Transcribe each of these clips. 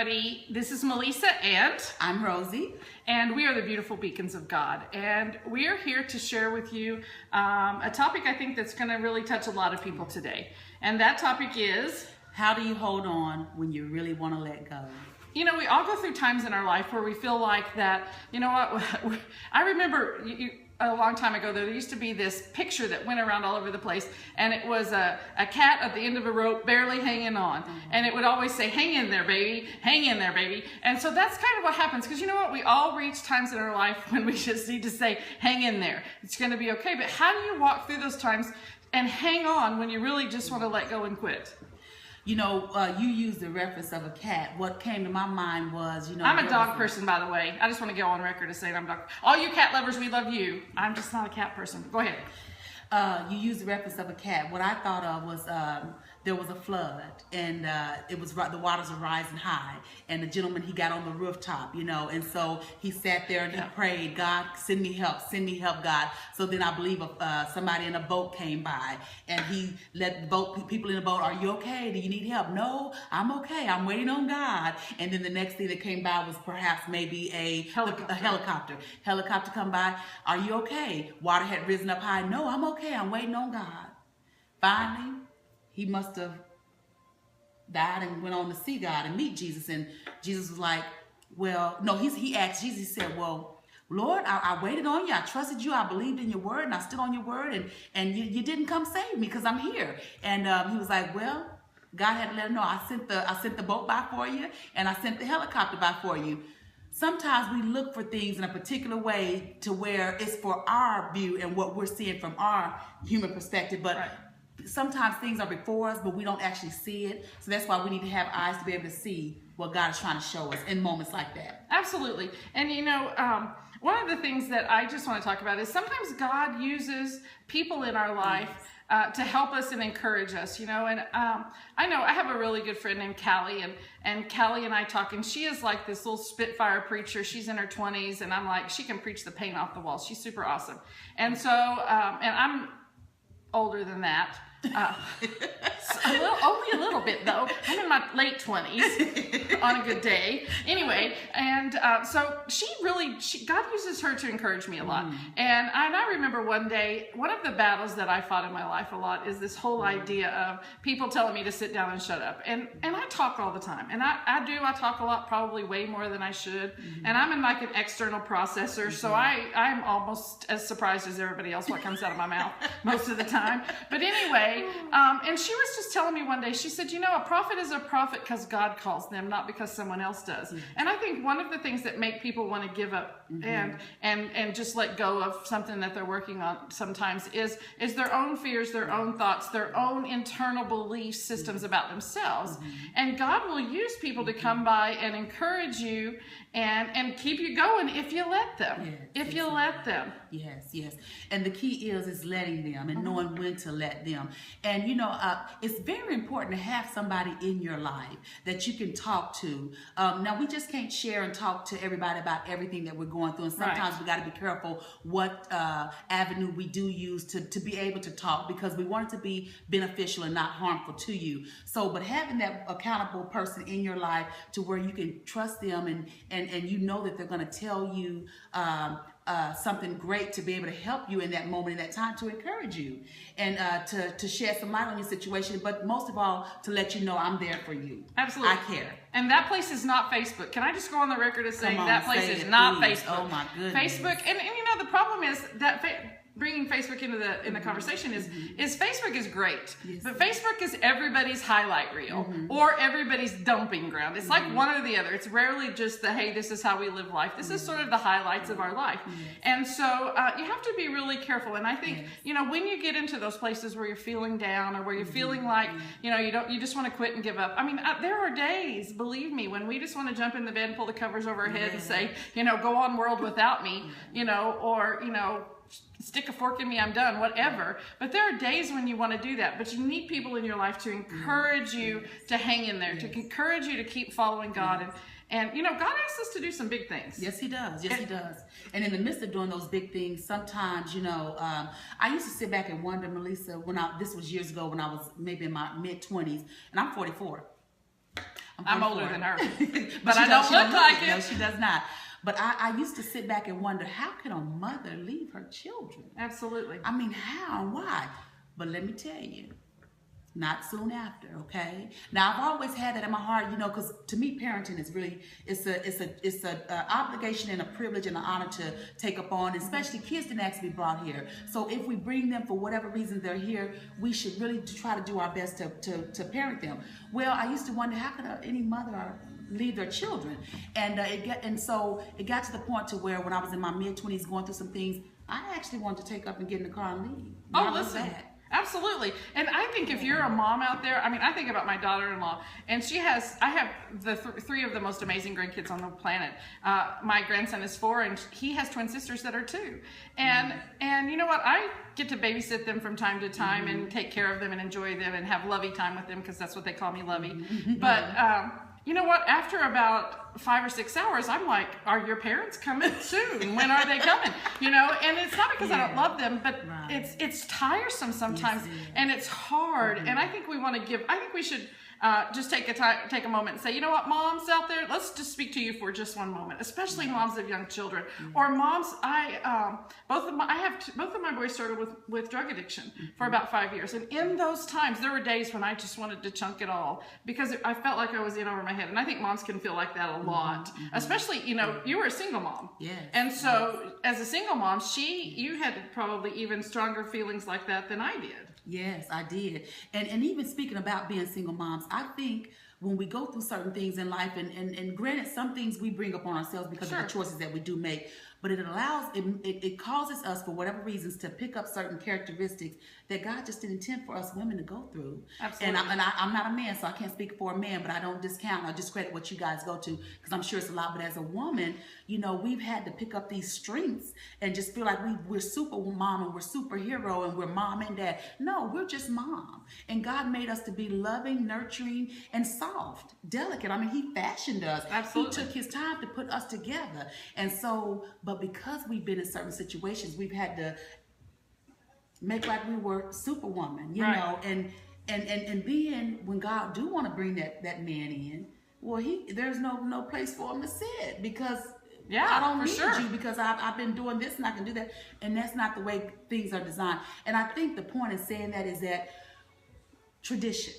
everybody. This is Melissa and I'm Rosie. And we are the beautiful beacons of God. And we are here to share with you a topic I think that's going to really touch a lot of people today. And that topic is, how do you hold on when you really want to let go? You know, we all go through times in our life where we feel like that, you know what, I remember a long time ago, there used to be this picture that went around all over the place, and it was a cat at the end of a rope barely hanging on. And it would always say, hang in there, baby, hang in there, baby. And so that's kind of what happens, because you know what, we all reach times in our life when we just need to say, hang in there, it's going to be okay. But how do you walk through those times and hang on when you really just want to let go and quit? You know, you used the reference of a cat. What came to my mind was, you know... I'm a dog person, by the way. I just want to go on record as saying I'm a dog. All you cat lovers, we love you. I'm just not a cat person. Go ahead. You used the reference of a cat. What I thought of was there was a flood, and the waters were rising high, and the gentleman, he got on the rooftop, you know, and so he sat there and he prayed, God, send me help, God. So then I believe somebody in a boat came by, and he let the people in the boat, are you okay? Do you need help? No, I'm okay. I'm waiting on God. And then the next thing that came by was perhaps maybe a helicopter. Helicopter come by, are you okay? Water had risen up high. No, I'm okay. I'm waiting on God. Finally, he must have died and went on to see God and meet Jesus. And Jesus was like, well, no, he asked Jesus, he said, well, Lord, I waited on you. I trusted you. I believed in your word, and I stood on your word, and you didn't come save me because I'm here. And he was like, well, God had to let him know, I sent the boat by for you, and I sent the helicopter by for you. Sometimes we look for things in a particular way to where it's for our view and what we're seeing from our human perspective, but sometimes things are before us, but we don't actually see it. So that's why we need to have eyes to be able to see what God is trying to show us in moments like that. Absolutely. And you know, one of the things that I just want to talk about is sometimes God uses people in our life to help us and encourage us, you know. And I know I have a really good friend named Callie, and Callie and I talk, and she is like this little spitfire preacher. She's in her 20s, and I'm like, she can preach the paint off the walls. She's super awesome. And so, and I'm older than that. Only a little bit though. I'm in my late 20s on a good day. Anyway, and so God uses her to encourage me a lot. And I remember one day, one of the battles that I fought in my life a lot is this whole idea of people telling me to sit down and shut up. And I talk all the time. And I talk a lot, probably way more than I should. And I'm in like an external processor, so I'm almost as surprised as everybody else what comes out of my mouth most of the time. But anyway, and she was just telling me one day, she said, you know, a prophet is a prophet because God calls them, not because someone else does. And I think one of the things that make people want to give up and just let go of something that they're working on sometimes is their own fears, their own thoughts, their own internal belief systems about themselves. And God will use people to come by and encourage you and keep you going if you let them. You let them. Yes. And the key is letting them and knowing when to let them. And you know, it's very important to have somebody in your life that you can talk to. Now, we just can't share and talk to everybody about everything that we're going through. And sometimes we got to be careful what avenue we do use to be able to talk, because we want it to be beneficial and not harmful to you. So, but having that accountable person in your life to where you can trust them and you know that they're going to tell you something great to be able to help you in that moment, in that time, to encourage you and to shed some light on your situation, but most of all, to let you know I'm there for you. Absolutely. I care. And that place is not Facebook. Can I just go on the record as saying that place is not Facebook? Oh my goodness. Facebook, and you know, the problem is that bringing Facebook into the conversation is Facebook is great, but Facebook is everybody's highlight reel or everybody's dumping ground. It's like one or the other. It's rarely just the, hey, this is how we live life. This is sort of the highlights of our life. And so you have to be really careful. And I think, you know, when you get into those places where you're feeling down or where you're feeling like, you know, you just want to quit and give up. I mean, there are days, believe me, when we just want to jump in the bed and pull the covers over our head and say, you know, go on world without me, you know, or, you know, stick a fork in me, I'm done, whatever. But there are days when you want to do that, but you need people in your life to encourage you to hang in there, to encourage you to keep following God. And you know, God asks us to do some big things. Yes, he does. Yes, he does. And in the midst of doing those big things, sometimes, you know, I used to sit back and wonder, Melissa, this was years ago when I was maybe in my mid-20s, and I'm 44. I'm older than her. But I don't look like it. No, she does not. But I used to sit back and wonder, how can a mother leave her children? Absolutely. I mean, how and why? But let me tell you, not soon after, okay? Now, I've always had that in my heart, you know, because to me, parenting is really, it's a obligation and a privilege and an honor to take up on, especially kids didn't actually be brought here. So if we bring them for whatever reason they're here, we should really try to do our best to parent them. Well, I used to wonder, how could any mother leave their children? And so it got to the point to where when I was in my mid-20s going through some ththings, I actually wanted to take up and get in the car and leave. Oh, listen. Absolutely. And I think if you're a mom out there, I mean, I think about my daughter-in-law, and I have the three of the most amazing grandkids on the planet. My grandson is 4, and he has twin sisters that are 2. And you know what? I get to babysit them from time to time and take care of them and enjoy them and have lovey time with them, because that's what they call me, lovey. But you know what? After about 5 or 6 hours, I'm like, are your parents coming soon? When are they coming? You know, and it's not because I don't love them, but it's tiresome sometimes, and it's hard. And I think we should just take a moment and say, you know what, moms out there, let's just speak to you for just one moment, especially moms of young children, or moms. Both of my boys started with drug addiction for about 5 years, and in those times there were days when I just wanted to chunk it all because I felt like I was in over my head. And I think moms can feel like that a lot, especially, you know, you were a single mom, and so as a single mom, you had probably even stronger feelings like that than I did. Yes, I did. And even speaking about being single moms, I think when we go through certain things in life, and granted, some things we bring upon ourselves because of the choices that we do make, but it causes us, for whatever reasons, to pick up certain characteristics that God just didn't intend for us women to go through. Absolutely. And I'm not a man, so I can't speak for a man, but I don't discount, I discredit what you guys go to, because I'm sure it's a lot. But as a woman, you know, we've had to pick up these strengths and just feel like we're super mom and we're superhero and we're mom and dad. No, we're just mom. And God made us to be loving, nurturing, and soft, delicate. I mean, he fashioned us. Absolutely. He took his time to put us together. And so, but because we've been in certain situations, we've had to make like we were superwoman, you know, and then when God do want to bring that man in, well, there's no place for him to sit, because I don't need you because I've been doing this and I can do that, and that's not the way things are designed. And I think the point in saying that is that tradition.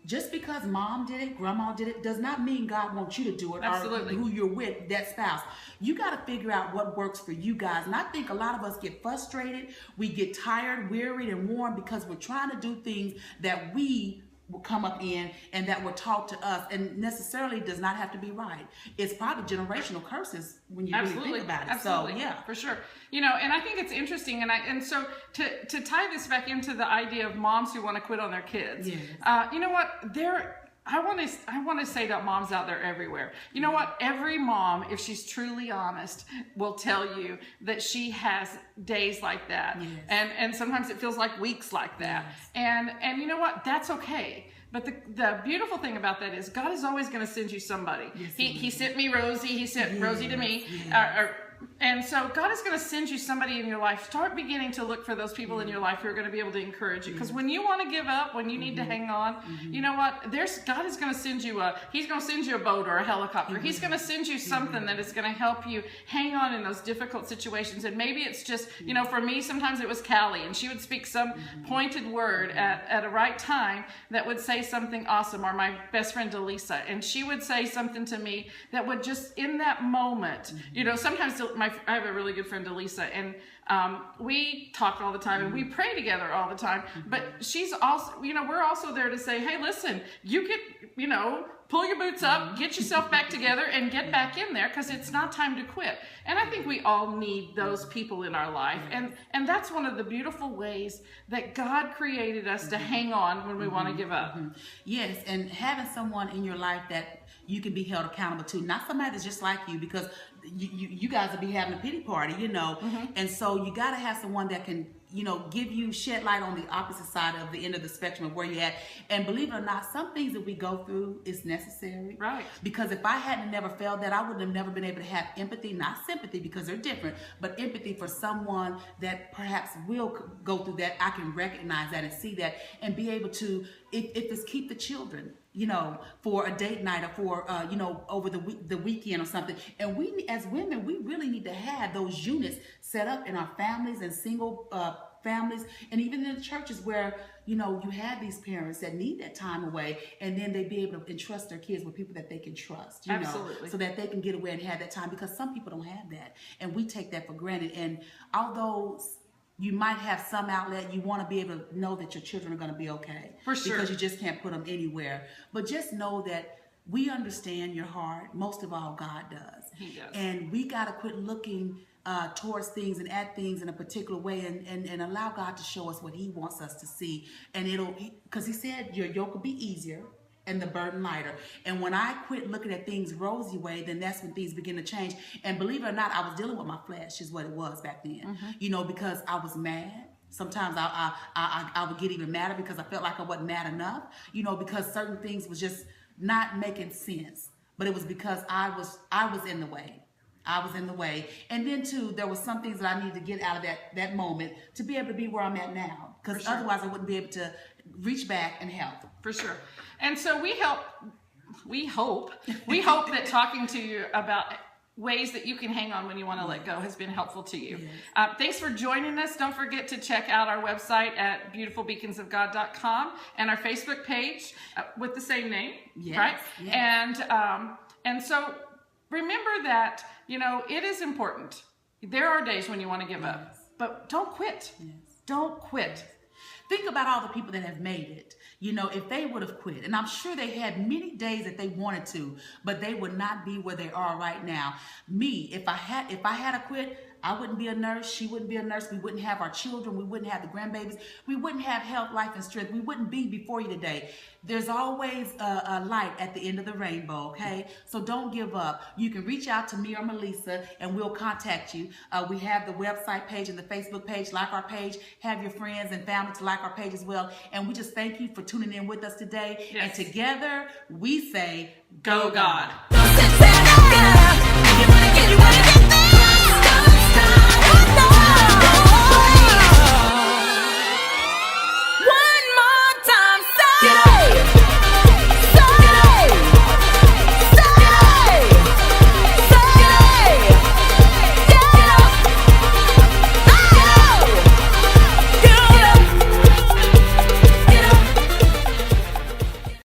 Just because mom did it, grandma did it, does not mean God wants you to do it. Absolutely. Or who you're with, that spouse. You got to figure out what works for you guys. And I think a lot of us get frustrated. We get tired, wearied, and worn because we're trying to do things that we will come up in and that were taught to us, and necessarily does not have to be right. It's probably generational curses when you really think about it. Absolutely. So, yeah. For sure. You know, and I think it's interesting, and so to tie this back into the idea of moms who want to quit on their kids, you know what, I want to say that moms out there everywhere. You know what? Every mom, if she's truly honest, will tell you that she has days like that. Yes. And sometimes it feels like weeks like that. Yes. And you know what? That's okay. But the beautiful thing about that is God is always going to send you somebody. Yes, he sent me Rosie. He sent Rosie to me. And so God is going to send you somebody in your life. Start beginning to look for those people in your life who are going to be able to encourage you. Because when you want to give up, when you need to hang on, you know what? God is going to send you He's going to send you a boat or a helicopter. He's going to send you something that is going to help you hang on in those difficult situations. And maybe it's just, you know, for me, sometimes it was Callie, and she would speak some pointed word at a right time that would say something awesome. Or my best friend Delisa, and she would say something to me that would just, in that moment, you know, sometimes I have a really good friend, Delisa, and we talk all the time and we pray together all the time. But she's also, you know, we're also there to say, hey, listen, you get, you know, pull your boots up, get yourself back together, and get back in there, because it's not time to quit. And I think we all need those people in our life. And that's one of the beautiful ways that God created us to hang on when we want to give up. Yes, and having someone in your life that you can be held accountable to, not somebody that's just like you, because you guys will be having a pity party, you know, and so you got to have someone that can, you know, shed light on the opposite side of the end of the spectrum of where you're at. And believe it or not, some things that we go through is necessary. Right. Because if I hadn't never felt that, I would have never been able to have empathy, not sympathy, because they're different, but empathy for someone that perhaps will go through that. I can recognize that and see that and be able to, if it's keep the children. for a date night or for, over the weekend or something. And we, as women, we really need to have those units set up in our families and single families, and even in the churches where, you have these parents that need that time away, and then they be able to entrust their kids with people that they can trust, Absolutely. so that they can get away and have that time, because some people don't have that, and we take that for granted. And although you might have some outlet, you want to be able to know that your children are going to be okay. For sure. Because you just can't put them anywhere. But just know that we understand your heart. Most of all, God does. He does. And we got to quit looking towards things and at things in a particular way, and allow God to show us what He wants us to see. And because He said your yoke will be easier and the burden lighter. And when I quit looking at things rosy way, then that's when things begin to change. And believe it or not, I was dealing with my flesh, is what it was back then. Because I was mad. Sometimes I would get even madder because I felt like I wasn't mad enough, because certain things was just not making sense. But it was because I was in the way. I was in the way. And then too, there was some things that I needed to get out of that moment to be able to be where I'm at now. Because otherwise I wouldn't be able to reach back and help. For sure. And so we hope that talking to you about ways that you can hang on when you want to let go has been helpful to you. Yes. Thanks for joining us. Don't forget to check out our website at beautifulbeaconsofgod.com and our Facebook page with the same name, right? Yes. And so remember that, it is important. There are days when you want to give up, but don't quit. Yes. Don't quit. Think about all the people that have made it. If they would have quit, and I'm sure they had many days that they wanted to, but they would not be where they are right now. Me, if I had to quit, I wouldn't be a nurse. She wouldn't be a nurse. We wouldn't have our children. We wouldn't have the grandbabies. We wouldn't have health, life, and strength. We wouldn't be before you today. There's always a light at the end of the rainbow, okay? So don't give up. You can reach out to me or Melissa, and we'll contact you. We have the website page and the Facebook page. Like our page. Have your friends and family to like our page as well. And we just thank you for tuning in with us today. Yes. And together, we say, Go God.